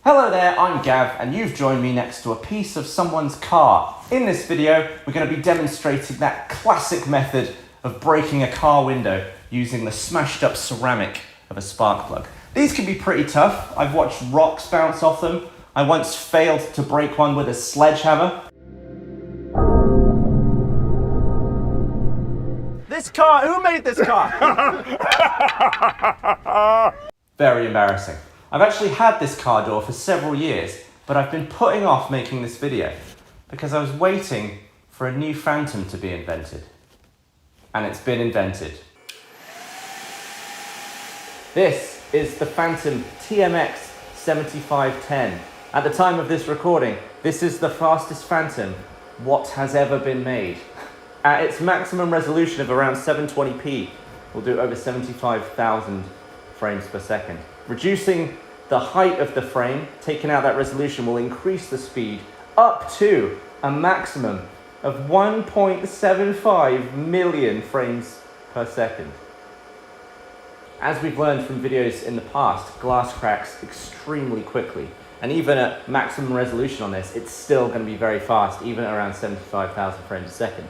Hello there, I'm Gav, and you've joined me next to a piece of someone's car. In this video, we're going to be demonstrating that classic method of breaking a car window using the smashed up ceramic of a spark plug. These can be pretty tough. I've watched rocks bounce off them. I once failed to break one with a sledgehammer. This car, who made this car? Very embarrassing. I've actually had this car door for several years, but I've been putting off making this video because I was waiting for a new Phantom to be invented. And it's been invented. This is the Phantom TMX 7510. At the time of this recording, this is the fastest Phantom what has ever been made. At its maximum resolution of around 720p, we'll do over 75,000 frames per second. Reducing the height of the frame, taking out that resolution, will increase the speed up to a maximum of 1.75 million frames per second. As we've learned from videos in the past, glass cracks extremely quickly. And even at maximum resolution on this, it's still going to be very fast, even at around 75,000 frames a second.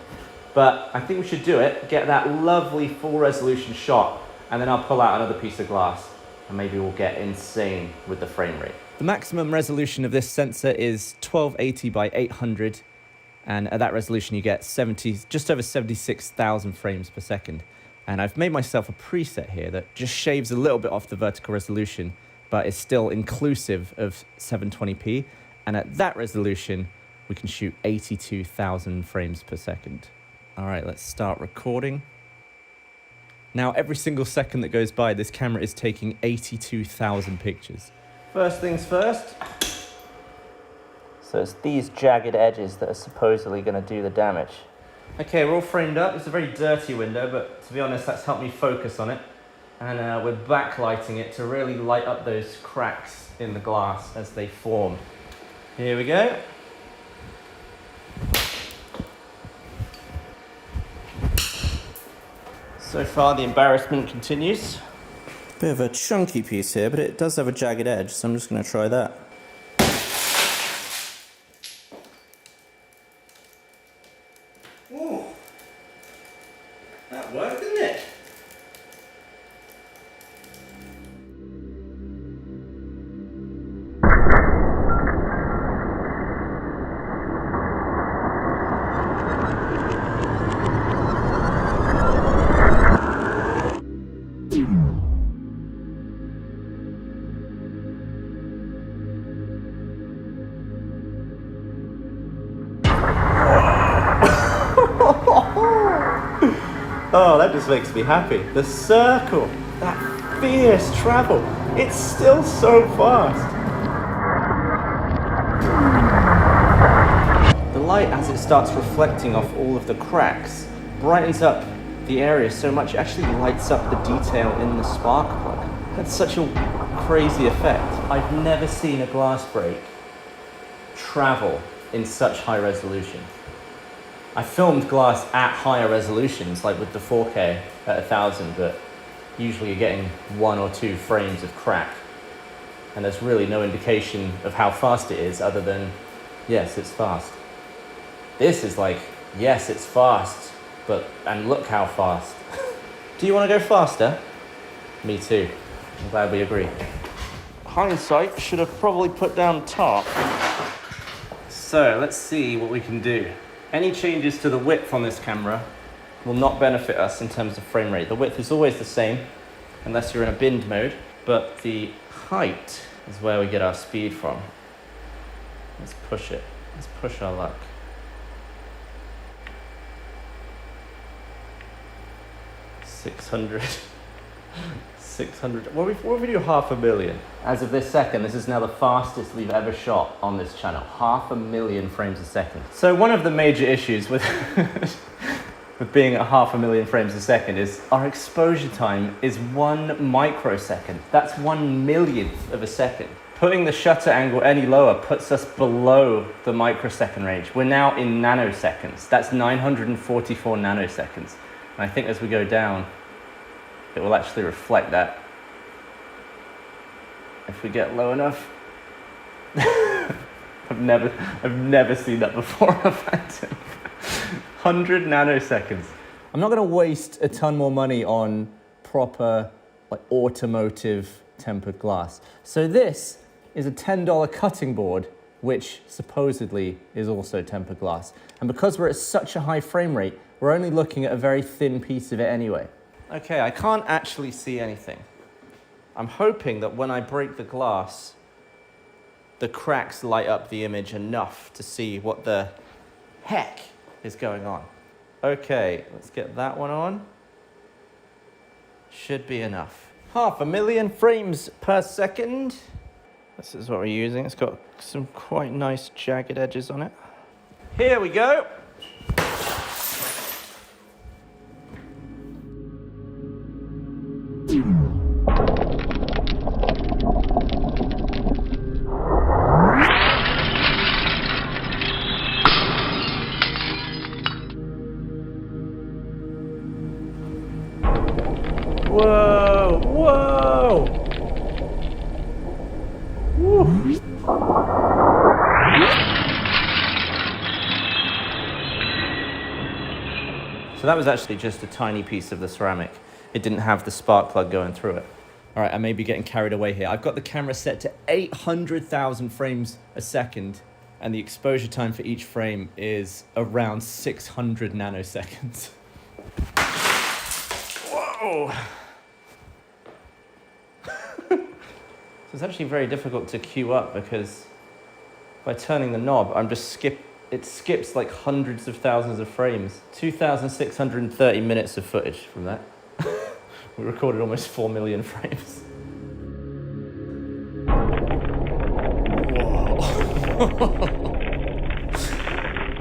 But I think we should do it, get that lovely full resolution shot, and then I'll pull out another piece of glass, and maybe we'll get insane with the frame rate. The maximum resolution of this sensor is 1280 by 800, and at that resolution you get just over 76,000 frames per second. And I've made myself a preset here that just shaves a little bit off the vertical resolution, but is still inclusive of 720p, and at that resolution we can shoot 82,000 frames per second. All right, let's start recording. Now, every single second that goes by, this camera is taking 82,000 pictures. First things first. So it's these jagged edges that are supposedly going to do the damage. Okay, we're all framed up. It's a very dirty window, but to be honest, that's helped me focus on it. And we're backlighting it to really light up those cracks in the glass as they form. Here we go. So far, the embarrassment continues. Bit of a chunky piece here, but it does have a jagged edge, so I'm just going to try that. Ooh, that worked, didn't it? Oh, that just makes me happy. The circle, that fierce travel, it's still so fast. The light, as it starts reflecting off all of the cracks, brightens up the area so much it actually lights up the detail in the spark plug. That's such a crazy effect. I've never seen a glass break travel in such high resolution. I filmed glass at higher resolutions, like with the 4K at 1000, but usually you're getting 1 or 2 frames of crack. And there's really no indication of how fast it is other than, yes, it's fast. This is like, yes, it's fast, and look how fast. Do you want to go faster? Me too. I'm glad we agree. Hindsight, should have probably put down top. So let's see what we can do. Any changes to the width on this camera will not benefit us in terms of frame rate. The width is always the same, unless you're in a binned mode, but the height is where we get our speed from. Let's push it. Let's push our luck. 600. 600. What if we do 500,000? As of this second, this is now the fastest we've ever shot on this channel. 500,000 frames a second. So one of the major issues with with being at 500,000 frames a second is our exposure time is 1 microsecond. That's 1/1,000,000th of a second. Putting the shutter angle any lower puts us below the microsecond range. We're now in nanoseconds. That's 944 nanoseconds. And I think as we go down, it will actually reflect that. If we get low enough, I've never seen that before on a Phantom. 100 nanoseconds. I'm not going to waste a ton more money on proper, like, automotive tempered glass. So this is a $10 cutting board, which supposedly is also tempered glass. And because we're at such a high frame rate, we're only looking at a very thin piece of it anyway. Okay, I can't actually see anything. I'm hoping that when I break the glass, the cracks light up the image enough to see what the heck is going on. Okay, let's get that one on. Should be enough. 500,000 frames per second. This is what we're using. It's got some quite nice jagged edges on it. Here we go. Whoa, whoa! Woo. So that was actually just a tiny piece of the ceramic. It didn't have the spark plug going through it. All right, I may be getting carried away here. I've got the camera set to 800,000 frames a second, and the exposure time for each frame is around 600 nanoseconds. Whoa! So it's actually very difficult to queue up because by turning the knob, it skips like hundreds of thousands of frames. 2,630 minutes of footage from that. We recorded almost 4 million frames. Whoa.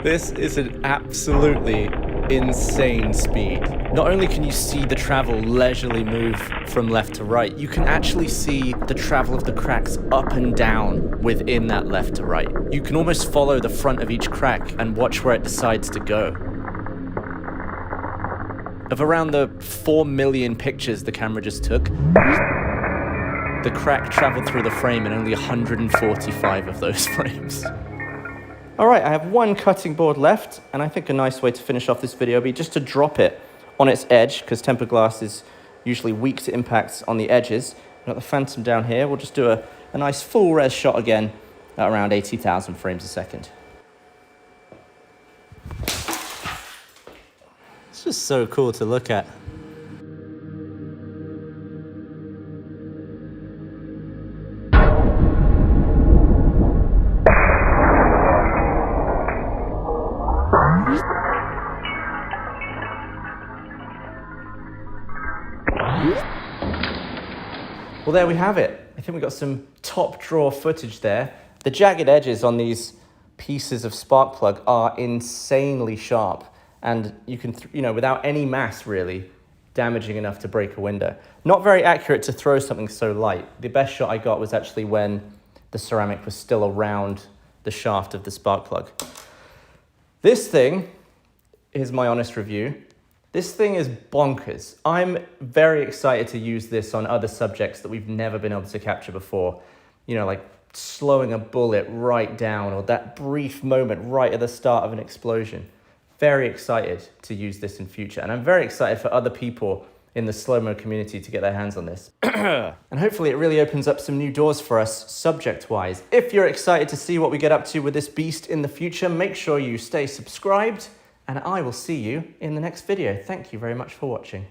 This is an absolutely insane speed. Not only can you see the travel leisurely move from left to right, you can actually see the travel of the cracks up and down within that left to right. You can almost follow the front of each crack and watch where it decides to go. Of around the 4 million pictures the camera just took, the crack traveled through the frame in only 145 of those frames. All right, I have one cutting board left, and I think a nice way to finish off this video would be just to drop it on its edge, because tempered glass is usually weak to impacts on the edges. We've got the Phantom down here. We'll just do a nice full res shot again at around 80,000 frames a second. It's just so cool to look at. Well, there we have it. I think we got some top drawer footage there. The jagged edges on these pieces of spark plug are insanely sharp, and you can, without any mass really, damaging enough to break a window. Not very accurate to throw something so light. The best shot I got was actually when the ceramic was still around the shaft of the spark plug. This thing, here's my honest review. This thing is bonkers. I'm very excited to use this on other subjects that we've never been able to capture before. Like slowing a bullet right down, or that brief moment right at the start of an explosion. Very excited to use this in future. And I'm very excited for other people in the slow-mo community to get their hands on this. And hopefully it really opens up some new doors for us subject-wise. If you're excited to see what we get up to with this beast in the future, make sure you stay subscribed, and I will see you in the next video. Thank you very much for watching.